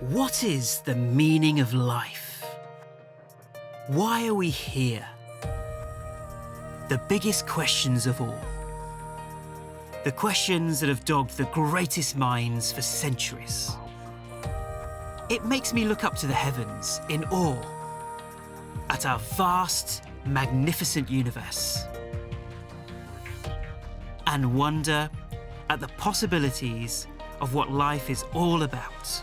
What is the meaning of life? Why are we here? The biggest questions of all. The questions that have dogged the greatest minds for centuries. It makes me look up to the heavens in awe at our vast, magnificent universe and wonder at the possibilities of what life is all about.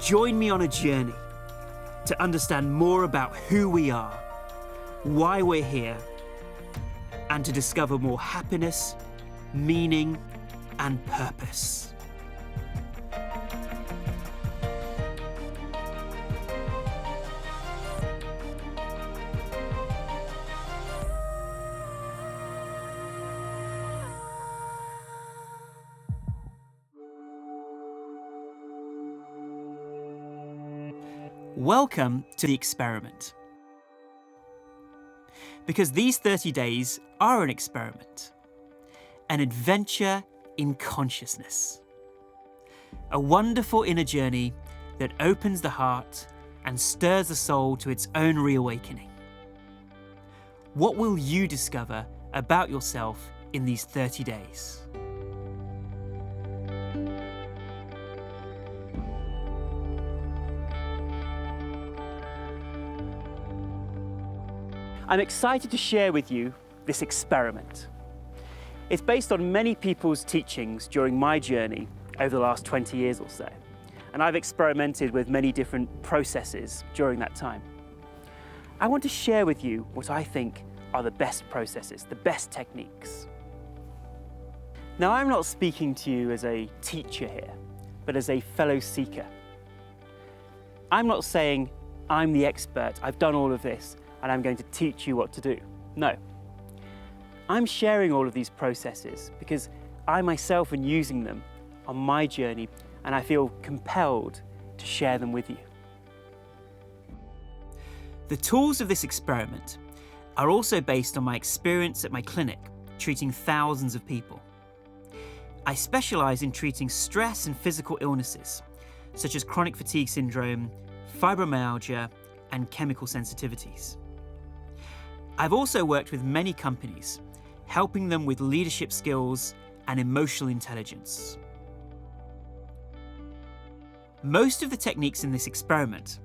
Join me on a journey to understand more about who we are, why we're here, and to discover more happiness, meaning, and purpose. Welcome to the experiment. Because these 30 days are an experiment, an adventure in consciousness, a wonderful inner journey that opens the heart and stirs the soul to its own reawakening. What will you discover about yourself in these 30 days? I'm excited to share with you this experiment. It's based on many people's teachings during my journey over the last 20 years or so, and I've experimented with many different processes during that time. I want to share with you what I think are the best processes, the best techniques. Now, I'm not speaking to you as a teacher here, but as a fellow seeker. I'm not saying I'm the expert, I've done all of this, and I'm going to teach you what to do. No. I'm sharing all of these processes because I myself am using them on my journey, and I feel compelled to share them with you. The tools of this experiment are also based on my experience at my clinic, treating thousands of people. I specialise in treating stress and physical illnesses, such as chronic fatigue syndrome, fibromyalgia, and chemical sensitivities. I've also worked with many companies, helping them with leadership skills and emotional intelligence. Most of the techniques in this experiment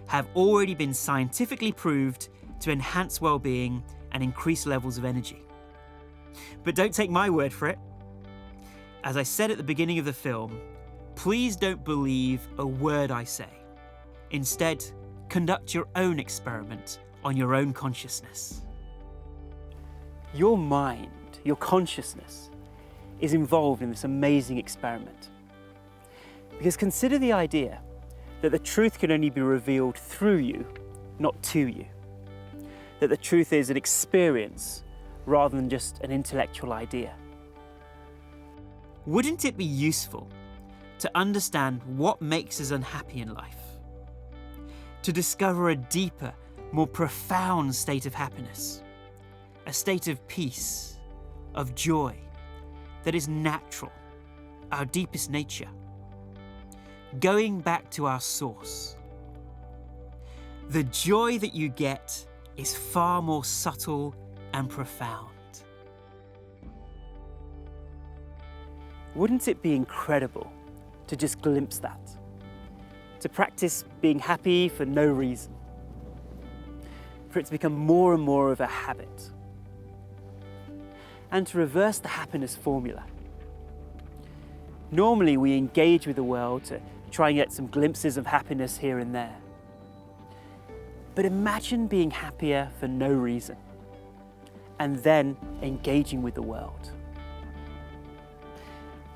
have already been scientifically proved to enhance well-being and increase levels of energy. But don't take my word for it. As I said at the beginning of the film, please don't believe a word I say. Instead, conduct your own experiment on your own consciousness. Your mind, your consciousness, is involved in this amazing experiment. Because consider the idea that the truth can only be revealed through you, not to you. That the truth is an experience rather than just an intellectual idea. Wouldn't it be useful to understand what makes us unhappy in life? To discover a deeper, more profound state of happiness, a state of peace, of joy, that is natural, our deepest nature, going back to our source. The joy that you get is far more subtle and profound. Wouldn't it be incredible to just glimpse that? To practice being happy for no reason? For it to become more and more of a habit, and to reverse the happiness formula. Normally we engage with the world to try and get some glimpses of happiness here and there. But imagine being happier for no reason, and then engaging with the world.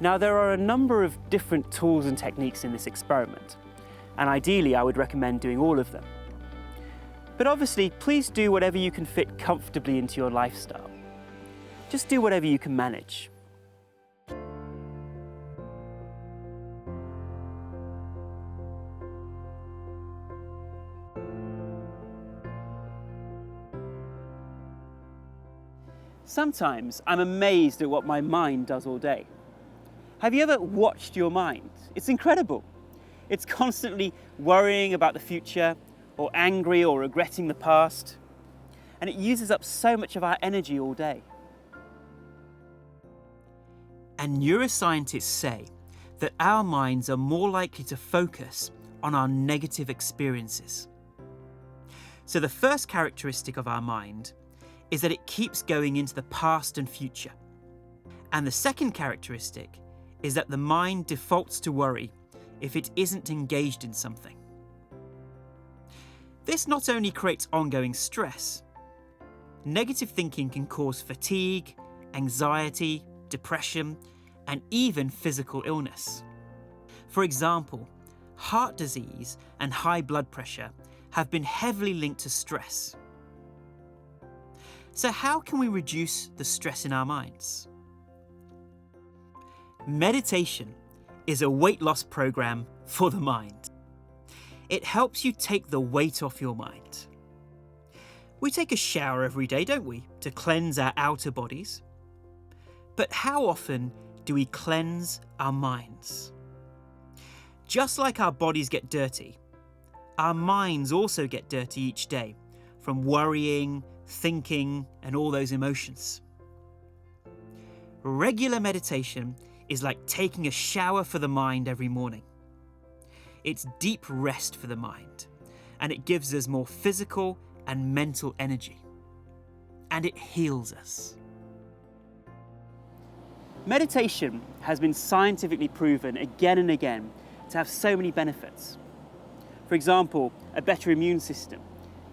Now, there are a number of different tools and techniques in this experiment, and ideally I would recommend doing all of them. But obviously, please do whatever you can fit comfortably into your lifestyle. Just do whatever you can manage. Sometimes I'm amazed at what my mind does all day. Have you ever watched your mind? It's incredible. It's constantly worrying about the future, or angry or regretting the past, and it uses up so much of our energy all day. And neuroscientists say that our minds are more likely to focus on our negative experiences. So the first characteristic of our mind is that it keeps going into the past and future. And the second characteristic is that the mind defaults to worry if it isn't engaged in something. This not only creates ongoing stress, negative thinking can cause fatigue, anxiety, depression, and even physical illness. For example, heart disease and high blood pressure have been heavily linked to stress. So how can we reduce the stress in our minds? Meditation is a weight loss program for the mind. It helps you take the weight off your mind. We take a shower every day, don't we, to cleanse our outer bodies? But how often do we cleanse our minds? Just like our bodies get dirty, our minds also get dirty each day from worrying, thinking, and all those emotions. Regular meditation is like taking a shower for the mind every morning. It's deep rest for the mind, and it gives us more physical and mental energy. And it heals us. Meditation has been scientifically proven again and again to have so many benefits. For example, a better immune system,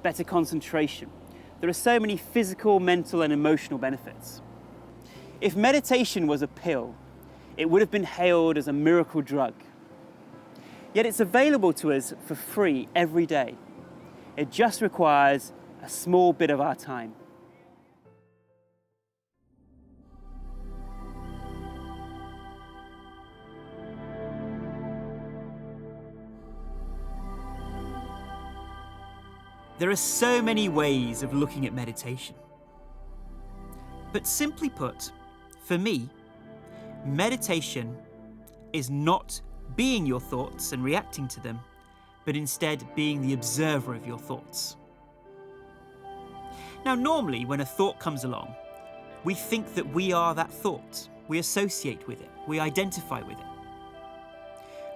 better concentration. There are so many physical, mental, and emotional benefits. If meditation was a pill, it would have been hailed as a miracle drug. Yet it's available to us for free every day. It just requires a small bit of our time. There are so many ways of looking at meditation. But simply put, for me, meditation is not being your thoughts and reacting to them, but instead being the observer of your thoughts. Now, normally when a thought comes along, we think that we are that thought. We associate with it. We identify with it.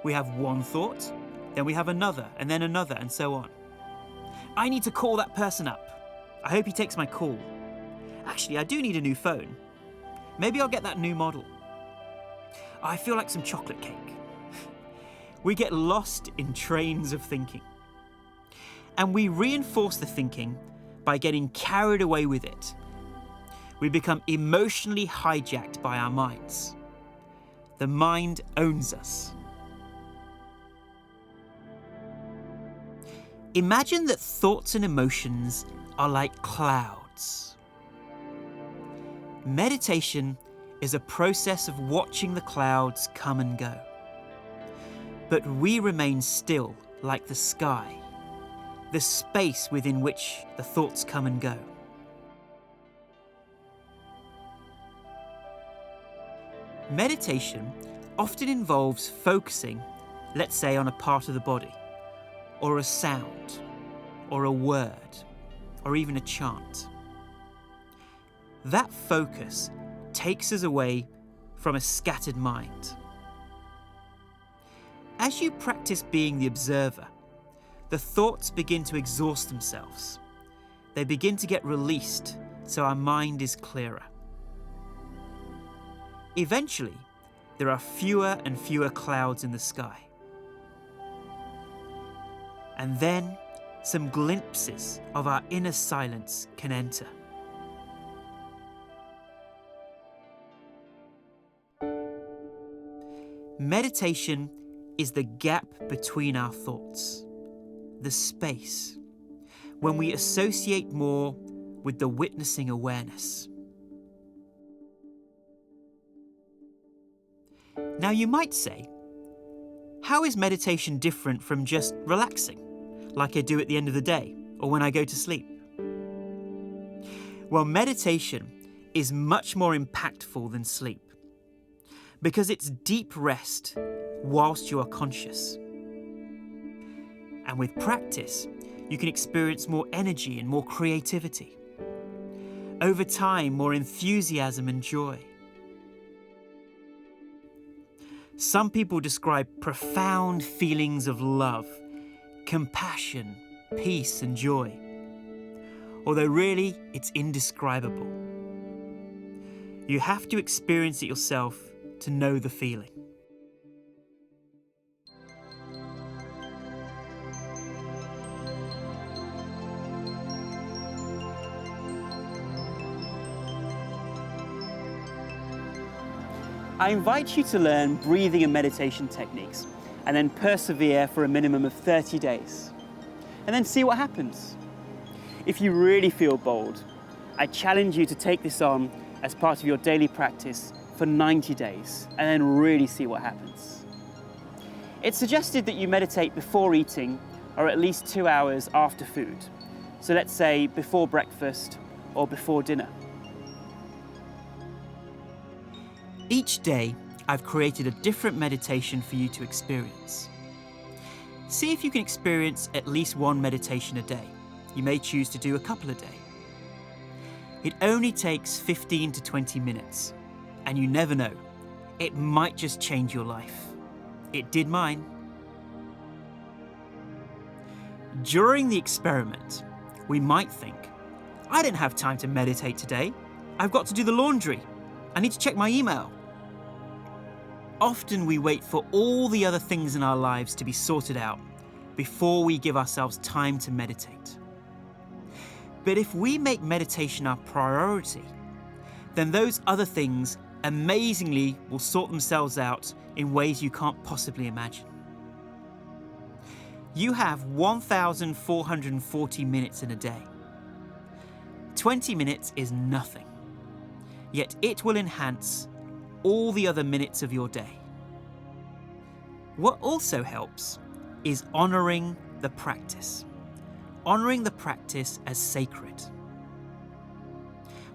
We have one thought, then we have another, and then another, and so on. I need to call that person up. I hope he takes my call. Actually, I do need a new phone. Maybe I'll get that new model. I feel like some chocolate cake. We get lost in trains of thinking. And we reinforce the thinking by getting carried away with it. We become emotionally hijacked by our minds. The mind owns us. Imagine that thoughts and emotions are like clouds. Meditation is a process of watching the clouds come and go. But we remain still like the sky, the space within which the thoughts come and go. Meditation often involves focusing, let's say, on a part of the body, or a sound, or a word, or even a chant. That focus takes us away from a scattered mind. As you practice being the observer, the thoughts begin to exhaust themselves. They begin to get released, so our mind is clearer. Eventually, there are fewer and fewer clouds in the sky. And then some glimpses of our inner silence can enter. Meditation is the gap between our thoughts, the space, when we associate more with the witnessing awareness. Now you might say, how is meditation different from just relaxing, like I do at the end of the day or when I go to sleep? Well, meditation is much more impactful than sleep because it's deep rest whilst you are conscious. And with practice, you can experience more energy and more creativity. Over time, more enthusiasm and joy. Some people describe profound feelings of love, compassion, peace and joy. Although really, it's indescribable. You have to experience it yourself to know the feeling. I invite you to learn breathing and meditation techniques and then persevere for a minimum of 30 days. And then see what happens. If you really feel bold, I challenge you to take this on as part of your daily practice for 90 days and then really see what happens. It's suggested that you meditate before eating or at least 2 hours after food. So let's say before breakfast or before dinner. Each day, I've created a different meditation for you to experience. See if you can experience at least one meditation a day. You may choose to do a couple a day. It only takes 15 to 20 minutes, and you never know, it might just change your life. It did mine. During the experiment, we might think, I didn't have time to meditate today. I've got to do the laundry. I need to check my email. Often we wait for all the other things in our lives to be sorted out before we give ourselves time to meditate. But if we make meditation our priority, then those other things amazingly will sort themselves out in ways you can't possibly imagine. You have 1,440 minutes in a day. 20 minutes is nothing, yet it will enhance all the other minutes of your day. What also helps is honouring the practice. Honouring the practice as sacred.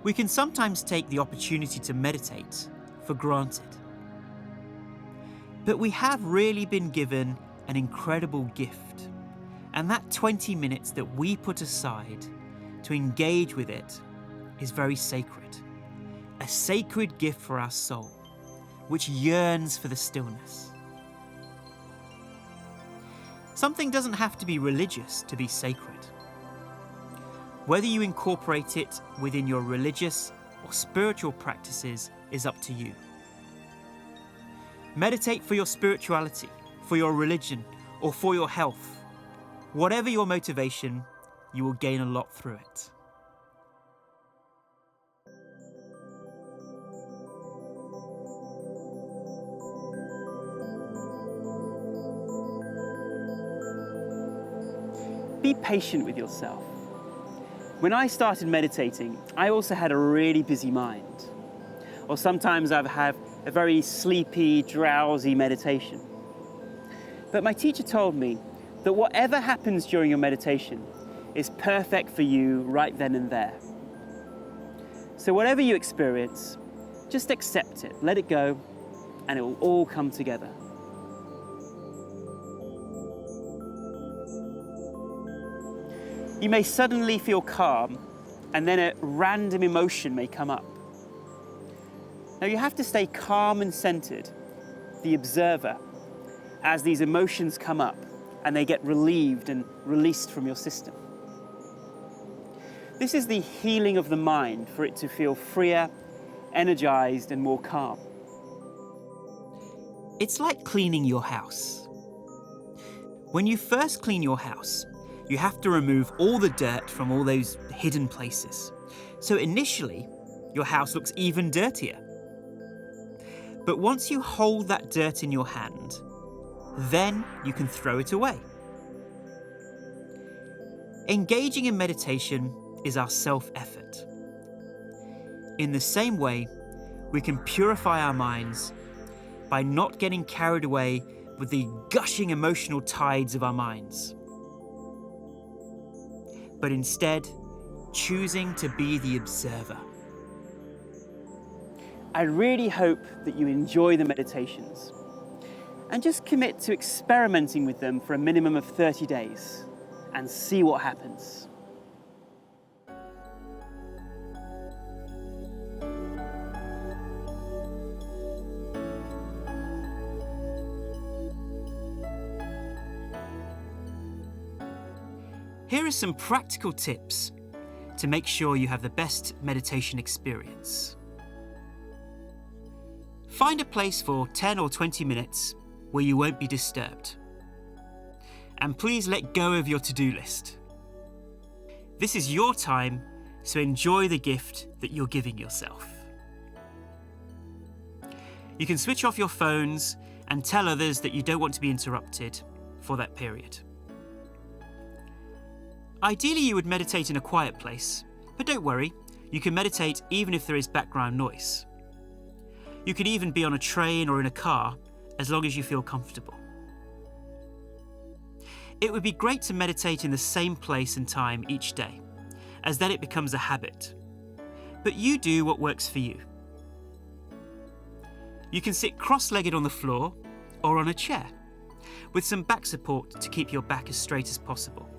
We can sometimes take the opportunity to meditate for granted. But we have really been given an incredible gift, and that 20 minutes that we put aside to engage with it is very sacred. A sacred gift for our soul, which yearns for the stillness. Something doesn't have to be religious to be sacred. Whether you incorporate it within your religious or spiritual practices is up to you. Meditate for your spirituality, for your religion, or for your health. Whatever your motivation, you will gain a lot through it. Be patient with yourself. When I started meditating, I also had a really busy mind. Or sometimes I've had a very sleepy, drowsy meditation. But my teacher told me that whatever happens during your meditation is perfect for you right then and there. So whatever you experience, just accept it, let it go, and it will all come together. You may suddenly feel calm, and then a random emotion may come up. Now you have to stay calm and centered, the observer, as these emotions come up and they get relieved and released from your system. This is the healing of the mind for it to feel freer, energized, and more calm. It's like cleaning your house. When you first clean your house, you have to remove all the dirt from all those hidden places. So initially, your house looks even dirtier. But once you hold that dirt in your hand, then you can throw it away. Engaging in meditation is our self-effort. In the same way, we can purify our minds by not getting carried away with the gushing emotional tides of our minds, but instead choosing to be the observer. I really hope that you enjoy the meditations and just commit to experimenting with them for a minimum of 30 days and see what happens. Here are some practical tips to make sure you have the best meditation experience. Find a place for 10 or 20 minutes where you won't be disturbed. And please let go of your to-do list. This is your time, so enjoy the gift that you're giving yourself. You can switch off your phones and tell others that you don't want to be interrupted for that period. Ideally, you would meditate in a quiet place, but don't worry, you can meditate even if there is background noise. You could even be on a train or in a car, as long as you feel comfortable. It would be great to meditate in the same place and time each day, as then it becomes a habit. But you do what works for you. You can sit cross-legged on the floor or on a chair, with some back support to keep your back as straight as possible.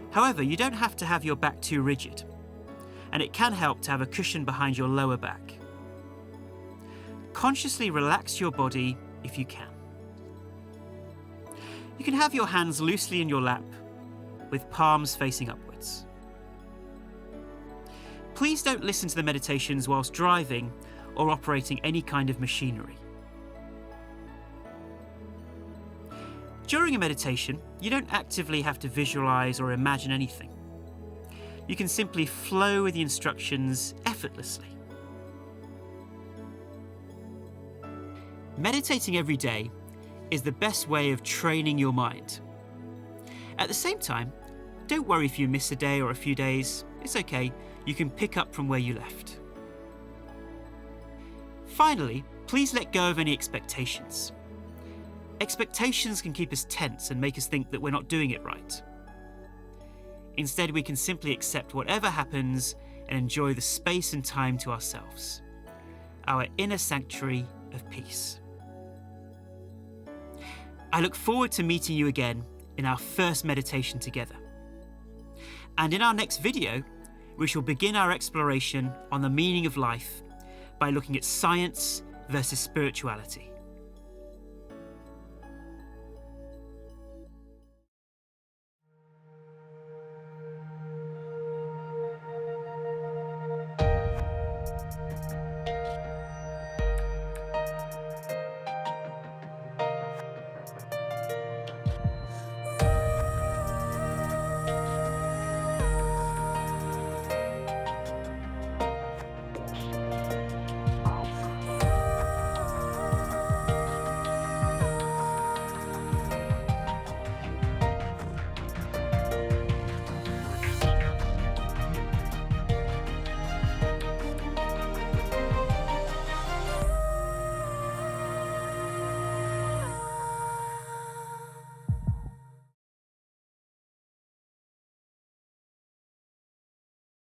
However, you don't have to have your back too rigid, and it can help to have a cushion behind your lower back. Consciously relax your body if you can. You can have your hands loosely in your lap, with palms facing upwards. Please don't listen to the meditations whilst driving or operating any kind of machinery. During a meditation, you don't actively have to visualize or imagine anything. You can simply flow with the instructions effortlessly. Meditating every day is the best way of training your mind. At the same time, don't worry if you miss a day or a few days. It's okay, you can pick up from where you left. Finally, please let go of any expectations. Expectations can keep us tense and make us think that we're not doing it right. Instead, we can simply accept whatever happens and enjoy the space and time to ourselves, our inner sanctuary of peace. I look forward to meeting you again in our first meditation together. And in our next video, we shall begin our exploration on the meaning of life by looking at science versus spirituality.